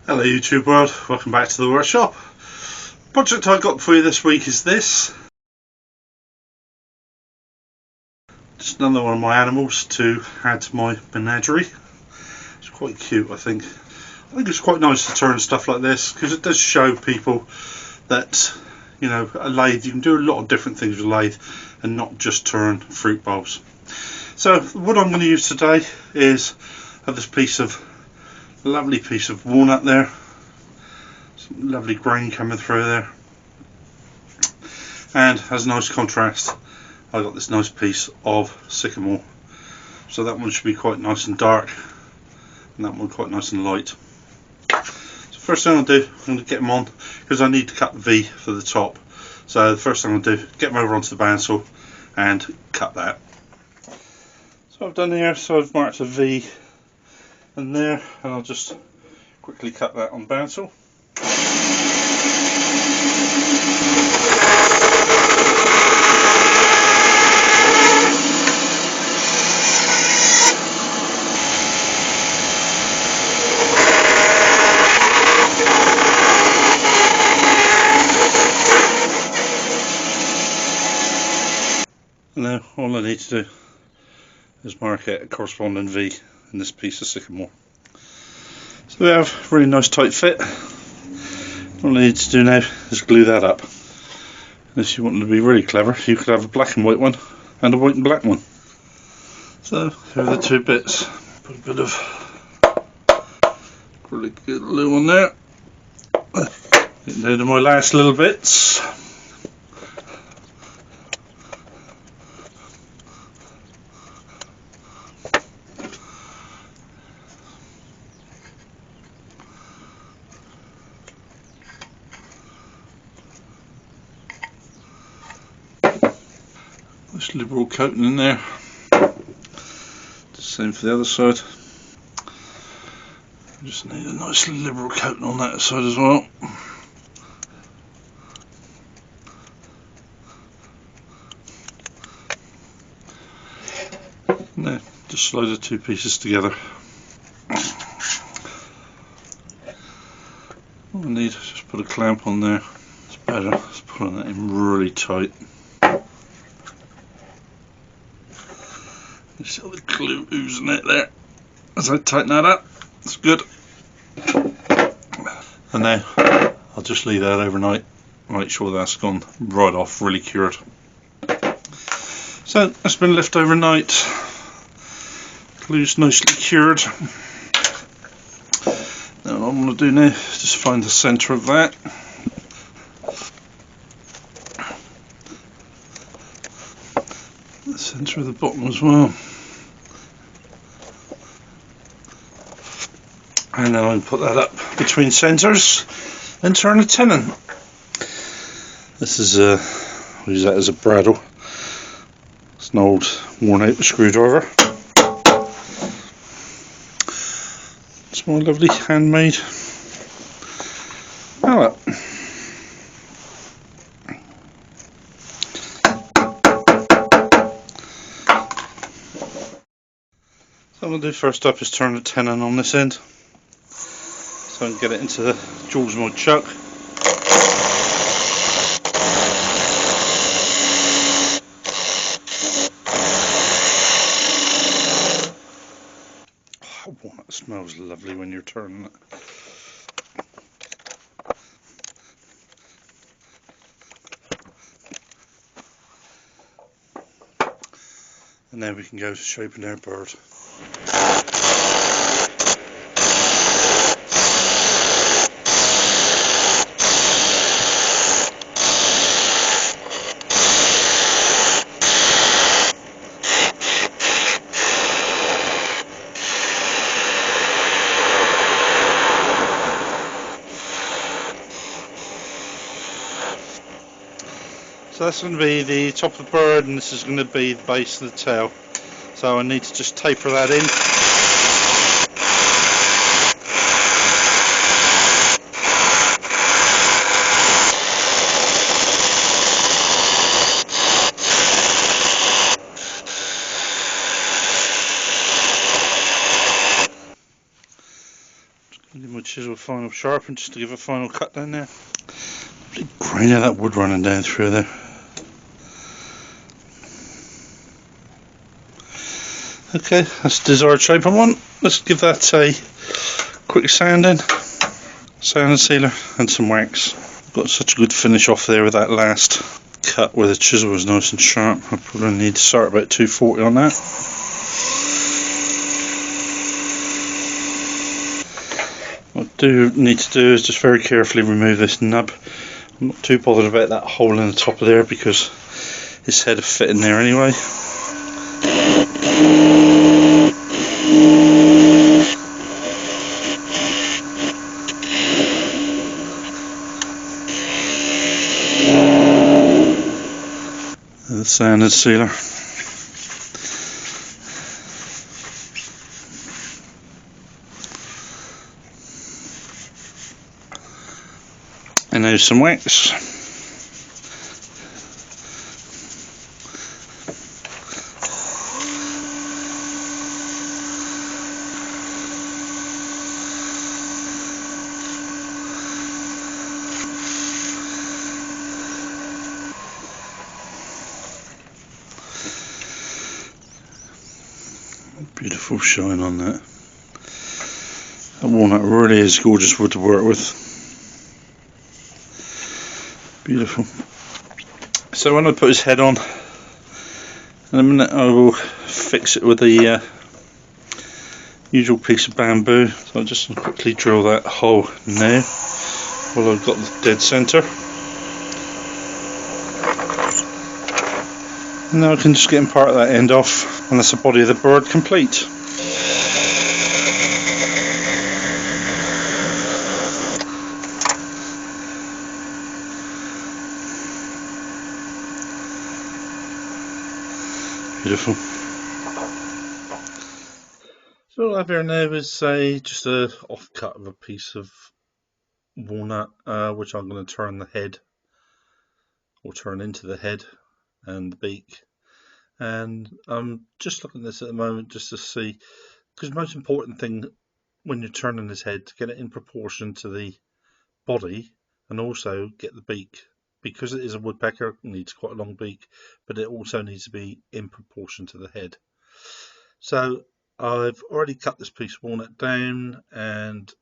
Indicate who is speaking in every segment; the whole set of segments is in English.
Speaker 1: Hello YouTube world, welcome back to the workshop. Project I've got for you this week is this. Just another one of my animals to add to my menagerie. It's quite cute, I think. I think it's quite nice to turn stuff like this because it does show people that, you know, a lathe, you can do a lot of different things with a lathe and not just turn fruit bowls. So what I'm going to use today is this lovely piece of walnut there. Some lovely grain coming through there. And as a nice contrast, I got this nice piece of sycamore. So that one should be quite nice and dark, and that one quite nice and light. So first thing I'll do, I'm going to get them on, because I need to cut the V for the top. So the first thing I'll do, get them over onto the bandsaw and cut that. So I've done here, so I've marked a V in there, and I'll just quickly cut that on bandsaw. And now all I need to do is mark out a corresponding V in this piece of sycamore. So we have a really nice tight fit. All I need to do now is glue that up. And if you wanted to be really clever, you could have a black and white one and a white and black one. So here are the two bits. Put a bit of really good glue on there. Getting down to my last little bits. Nice liberal coating in there. The same for the other side. Just need a nice liberal coating on that side as well. Now, just slide the two pieces together. All I need is just put a clamp on there. It's better, just pulling that in really tight. You see all the glue oozing out there as I tighten that up. It's good. And now I'll just leave that overnight, make sure that's gone right off, really cured. So that's been left overnight. Glue's nicely cured. Now what I'm going to do now is just find the centre of that. The centre of the bottom as well. And then I'll put that up between centres and turn a tenon. This is I'll use that as a bradawl. It's an old worn out screwdriver. It's my lovely handmade mallet. So what I'll do first up is turn the tenon on this end, so I can get it into the jaws of my chuck. Oh, walnut smells lovely when you're turning it. And now we can go to shaping our bird. So that's going to be the top of the bird, and this is going to be the base of the tail. So I need to just taper that in. Give my chisel a final sharpen just to give a final cut down there. Lovely grain of that wood running down through there. Okay, that's the desired shape I want. Let's give that a quick sanding, sand and sealer and some wax. Got such a good finish off there with that last cut where the chisel was nice and sharp. I probably need to start about 240 on that. What I do need to do is just very carefully remove this nub. I'm not too bothered about that hole in the top of there because this head will fit in there anyway. The sand and sealer. And now some wax. Beautiful shine on that. That walnut really is gorgeous wood to work with. Beautiful. So when I put his head on, in a minute I will fix it with the usual piece of bamboo. So I'll just quickly drill that hole now while I've got the dead centre. And now I can just get part of that end off, and that's the body of the bird complete. Beautiful. So what I have here now is just a offcut of a piece of walnut, which I'm going to turn the head, or turn into the head and the beak. And I'm just looking at this at the moment just to see, because the most important thing when you're turning his head, to get it in proportion to the body and also get the beak. Because it is a woodpecker, it needs quite a long beak, but it also needs to be in proportion to the head. So I've already cut this piece of walnut down, and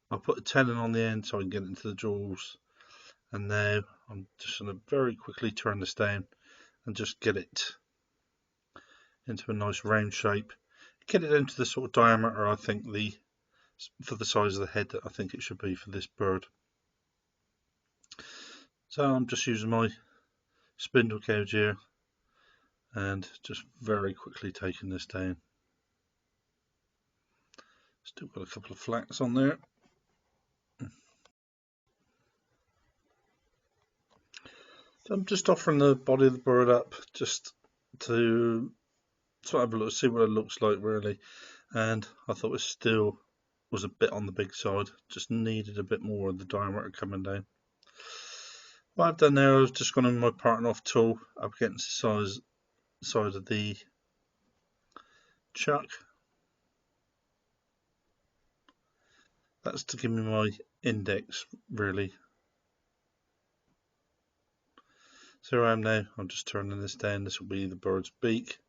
Speaker 1: I'll put a tenon on the end so I can get it into the jaws. And now I'm just going to very quickly turn this down and just get it into a nice round shape. Get it into the sort of diameter I think for the size of the head that I think it should be for this bird. So I'm just using my spindle gouge here and just very quickly taking this down. Still got a couple of flats on there. So I'm just offering the body of the bird up just to have a look, see what it looks like really. And I thought it still was a bit on the big side, just needed a bit more of the diameter coming down. What I've done there, I've just gone in my parting off tool up against the side of the chuck. That's to give me my index really. So I am now, I'm just turning this down. This will be the bird's beak,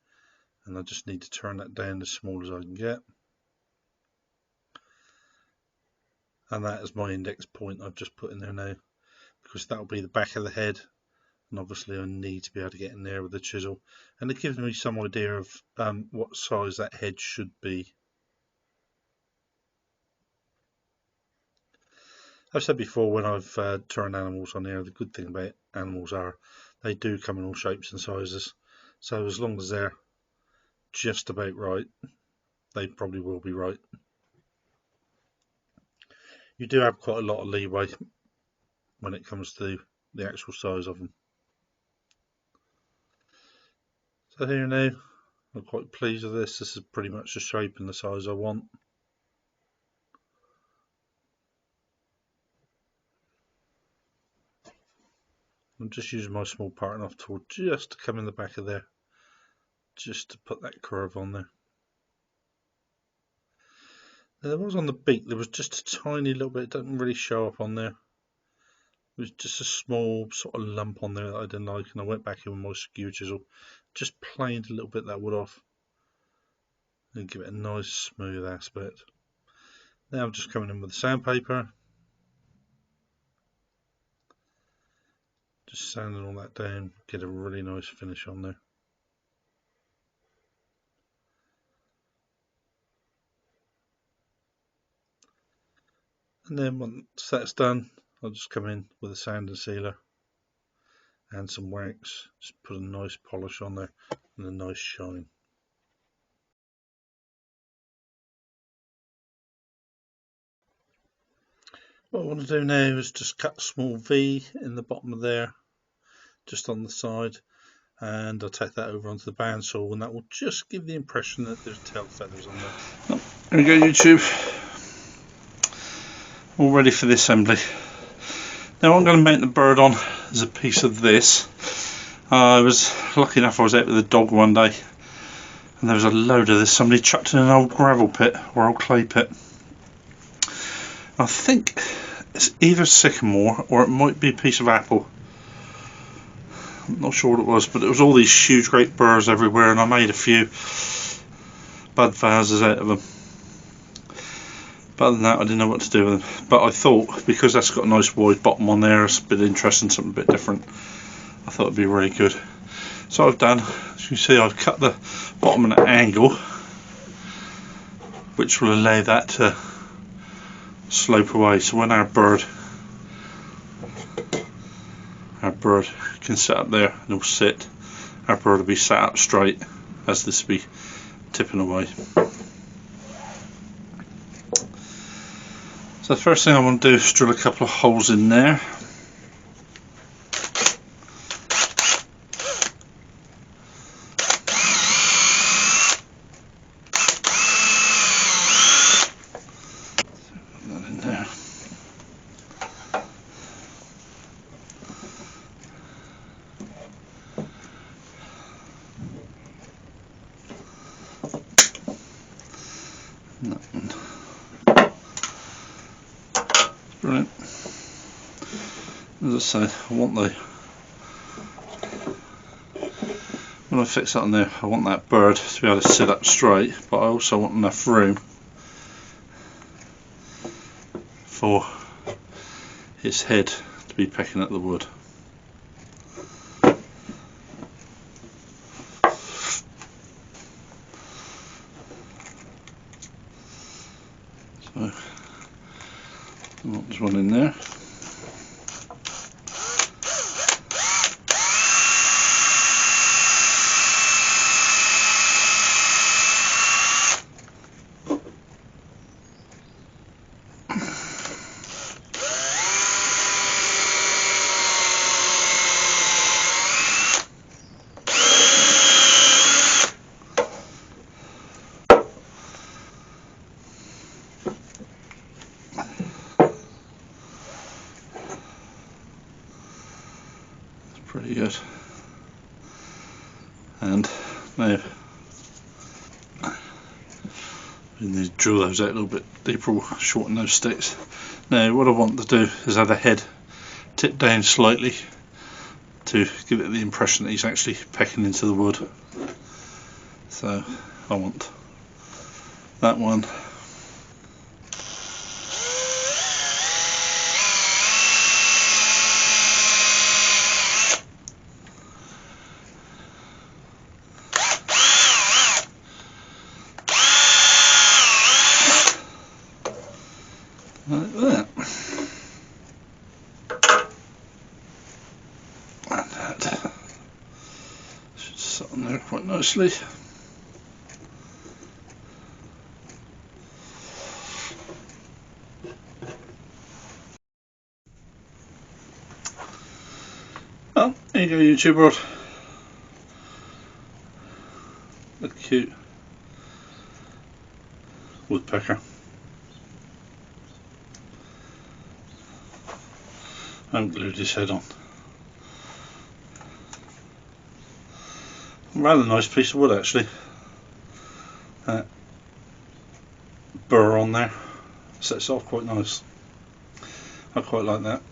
Speaker 1: and I just need to turn that down as small as I can get. And that is my index point I've just put in there now, because that will be the back of the head, and obviously I need to be able to get in there with the chisel, and it gives me some idea of what size that head should be. I've said before, when I've turned animals on here, the good thing about animals are they do come in all shapes and sizes, so as long as they're just about right, they probably will be right. You do have quite a lot of leeway when it comes to the actual size of them. So here now, I'm quite pleased with this. This is pretty much the shape and the size I want. I'm just using my small parting off tool just to come in the back of there, just to put that curve on there. There was on the beak, there was just a tiny little bit, it doesn't really show up on there. It was just a small sort of lump on there that I didn't like, and I went back in with my skewer chisel, just planed a little bit of that wood off and give it a nice smooth aspect. Now I'm just coming in with the sandpaper, just sanding all that down, get a really nice finish on there. And then once that's done, I'll just come in with a sand and sealer and some wax, just put a nice polish on there and a nice shine. What I want to do now is just cut a small V in the bottom of there, just on the side, and I'll take that over onto the bandsaw, and that will just give the impression that there's tail feathers on there. Oh, there we go, YouTube. All ready for the assembly. Now I'm going to mount the bird on as a piece of this. I was lucky enough, I was out with the dog one day and there was a load of this somebody chucked in an old gravel pit or old clay pit. I think it's either sycamore or it might be a piece of apple. I'm not sure what it was, but there was all these huge great burrs everywhere, and I made a few bud vases out of them. But other than that, I didn't know what to do with them. But I thought, because that's got a nice wide bottom on there, it's a bit interesting, something a bit different, I thought it'd be really good. So I've done, as you can see, I've cut the bottom at an angle, which will allow that to slope away. So when our bird can sit up there and it'll sit, our bird will be sat up straight as this will be tipping away. So the first thing I want to do is drill a couple of holes in there. Put that in there. And that one. Brilliant. As I say, I want when I fix that on there, I want that bird to be able to sit up straight, but I also want enough room for its head to be pecking at the wood. So there's one in there. Pretty good. And now we need to drill those out a little bit deeper, shorten those sticks. Now what I want to do is have the head tip down slightly to give it the impression that he's actually pecking into the wood. So I want that one. Like that. And that should sit on there quite nicely. Oh, there you go, YouTube world. A cute woodpecker. I haven't glued his head on. Rather nice piece of wood actually. burr on there. Sets it off quite nice. I quite like that.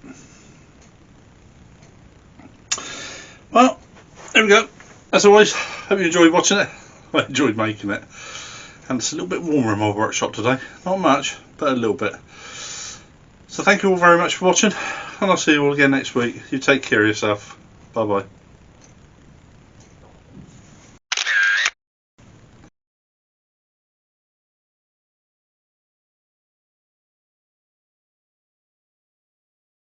Speaker 1: Well, there we go. As always, hope you enjoyed watching it. I enjoyed making it. And it's a little bit warmer in my workshop today. Not much, but a little bit. So thank you all very much for watching, and I'll see you all again next week. You take care of yourself. Bye bye.